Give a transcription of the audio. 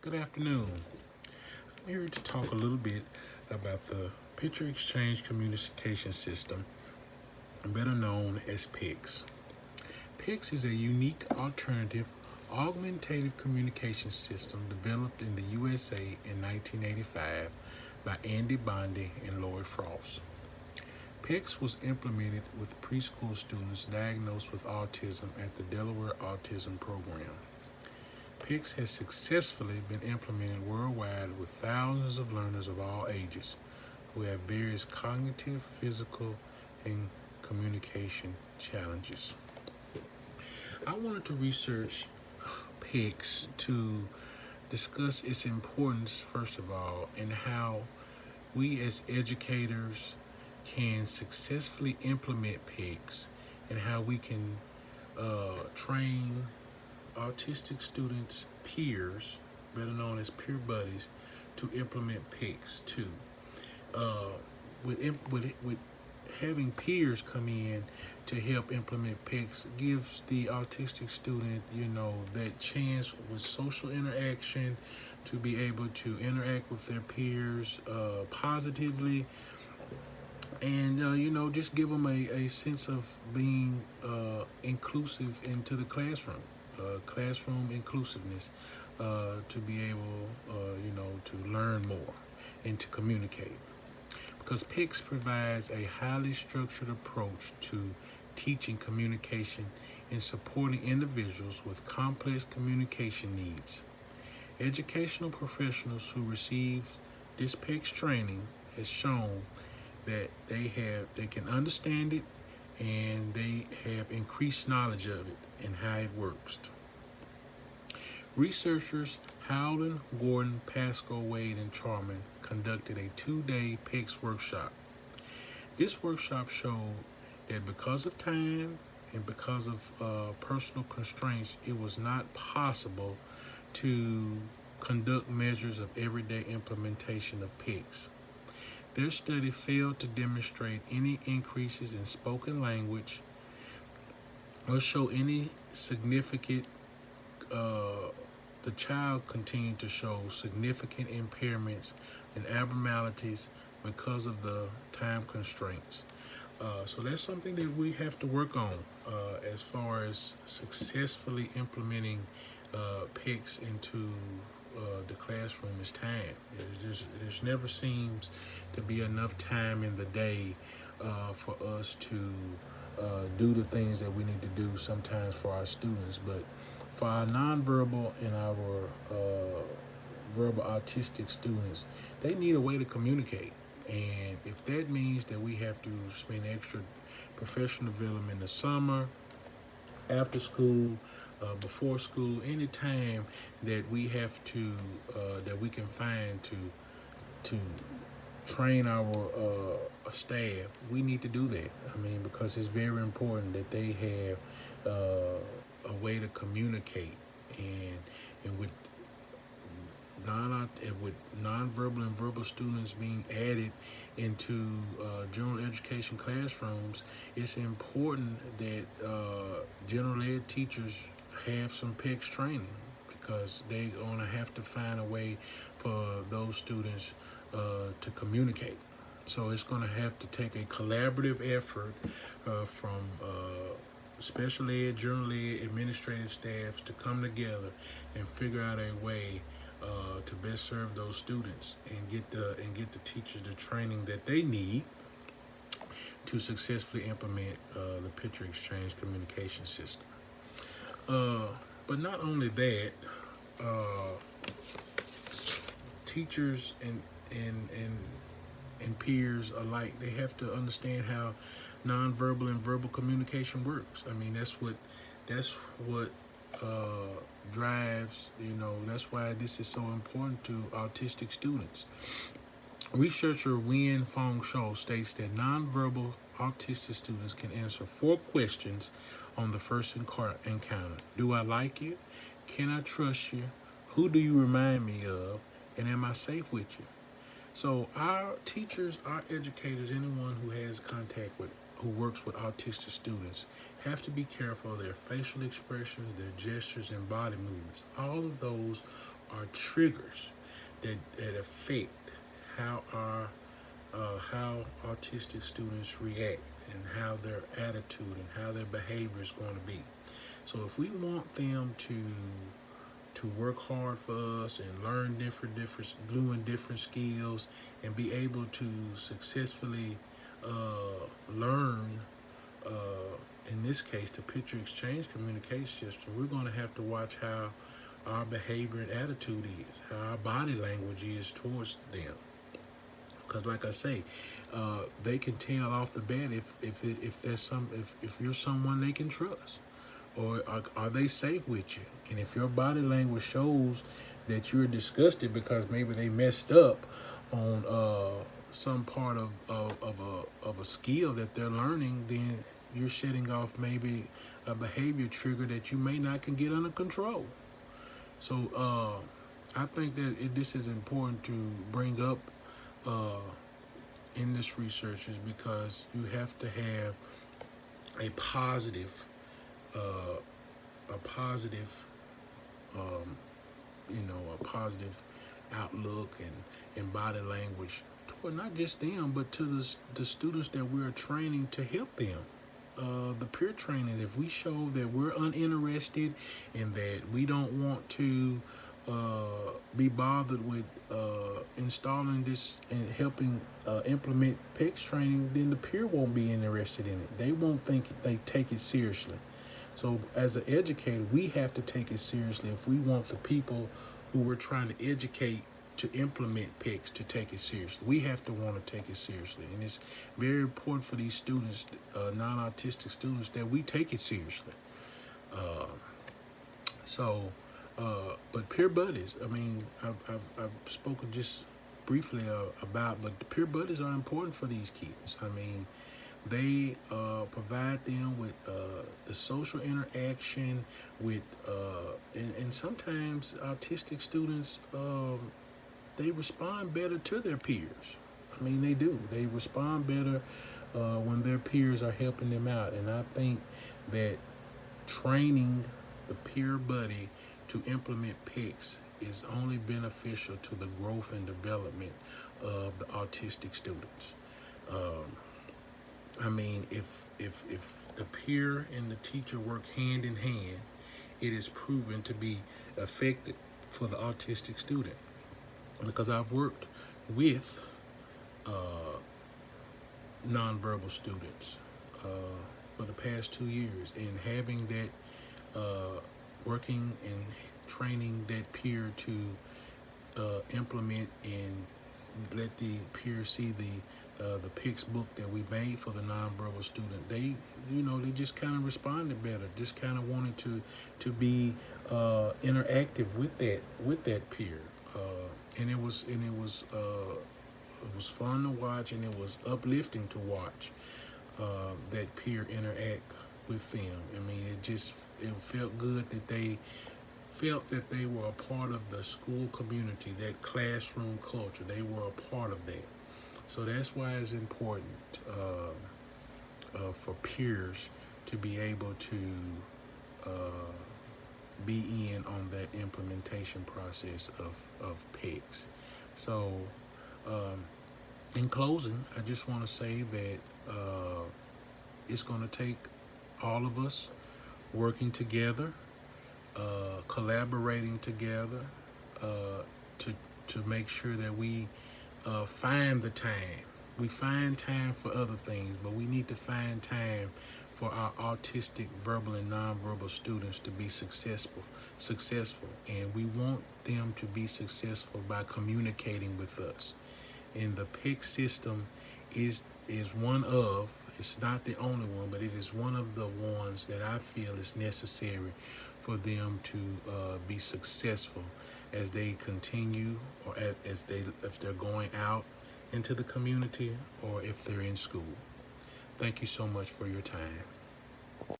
Good afternoon. I'm here to talk a little bit about the Picture Exchange Communication System, better known as PECS. PECS is a unique alternative augmentative communication system developed in the USA in 1985 by Andy Bondi and Lloyd Frost. PECS was implemented with preschool students diagnosed with autism at the Delaware Autism Program. PECS has successfully been implemented worldwide with thousands of learners of all ages who have various cognitive, physical, and communication challenges. I wanted to research PECS to discuss its importance, first of all, and how we as educators can successfully implement PECS and how we can train autistic students' peers, better known as peer buddies, to implement PECS too. Uh, with having peers come in to help implement PECS gives the autistic student, that chance with social interaction to be able to interact with their peers positively and just give them a sense of being inclusive into the classroom, classroom inclusiveness, to be able to learn more and to communicate, because PECS provides a highly structured approach to teaching communication and supporting individuals with complex communication needs. Educational professionals who receive this PECS training has shown that they can understand it and they have increased knowledge of it and how it works. Researchers Howden, Gordon, Pascoe, Wade, and Charman conducted a 2-day PECS workshop. This workshop showed that because of time and because of personal constraints, it was not possible to conduct measures of everyday implementation of PECS. Their study failed to demonstrate any increases in spoken language or show any significant, the child continued to show significant impairments and abnormalities because of the time constraints. So that's something that we have to work on as far as successfully implementing PECS into the classroom is time. There's never seems to be enough time in the day for us to do the things that we need to do sometimes for our students. But for our nonverbal and our verbal autistic students, they need a way to communicate. And if that means that we have to spend extra professional development in the summer, after school, before school, any time that we have to, that we can find to train our staff, we need to do that. I mean, because it's very important that they have a way to communicate, and with nonverbal and verbal students being added into general education classrooms, it's important that general ed teachers have some PECS training, because they're going to have to find a way for those students to communicate. So it's going to have to take a collaborative effort from special ed, general ed, administrative staffs to come together and figure out a way to best serve those students and get the teachers the training that they need to successfully implement the picture exchange communication system. But not only that, teachers and peers alike, they have to understand how nonverbal and verbal communication works. I mean, that's what drives, that's why this is so important to autistic students. Researcher Wien Fong Shou states that nonverbal autistic students can answer 4 questions on the first encounter. Do I like you? Can I trust you? Who do you remind me of? And am I safe with you? So our teachers, our educators, anyone who has contact with, who works with autistic students, have to be careful of their facial expressions, their gestures, and body movements. All of those are triggers that affect how how autistic students react and how their attitude and how their behavior is going to be. So if we want them to work hard for us and learn doing different skills and be able to successfully learn, in this case, the picture exchange communication system, we're going to have to watch how our behavior and attitude is, how our body language is towards them. Because, like I say, they can tell off the bat if you're someone they can trust, or are they safe with you. And if your body language shows that you're disgusted because maybe they messed up on some part of a skill that they're learning, then you're setting off maybe a behavior trigger that you may not can get under control. So I think that this is important to bring up in this research, is because you have to have a positive, a positive, a positive outlook and body language toward not just them, but to the students that we're training to help them. The peer training, if we show that we're uninterested and that we don't want to be bothered with installing this and helping implement PECS training, then the peer won't be interested in it. They won't think they take it seriously. So as an educator, we have to take it seriously if we want the people who we're trying to educate to implement PECS to take it seriously. We have to want to take it seriously. And it's very important for these students, non-autistic students, that we take it seriously. But peer buddies, I mean, I've spoken just briefly about, but the peer buddies are important for these kids. I mean, they provide them with the social interaction with, and sometimes autistic students, they respond better to their peers. I mean, they do. They respond better when their peers are helping them out. And I think that training the peer buddy to implement PECS is only beneficial to the growth and development of the autistic students. I mean, if the peer and the teacher work hand in hand, it is proven to be effective for the autistic student. Because I've worked with nonverbal students for the past 2 years, and having that working and training that peer to implement and let the peer see the PECS book that we made for the nonverbal student, they just kind of responded better, just kind of wanted to be interactive with that peer, and it was fun to watch, and it was uplifting to watch that peer interact with them. I mean, it felt good that they felt that they were a part of the school community, that classroom culture. They were a part of that. So that's why it's important for peers to be able to be in on that implementation process of PECS. So in closing, I just want to say that it's going to take all of us working together, collaborating together to make sure that we find the time. We find time for other things, but we need to find time for our autistic verbal and nonverbal students to be successful, and we want them to be successful by communicating with us. And the PECS system is one of, it's not the only one, but it is one of the ones that I feel is necessary for them to be successful as they continue, or if they're going out into the community, or if they're in school. Thank you so much for your time.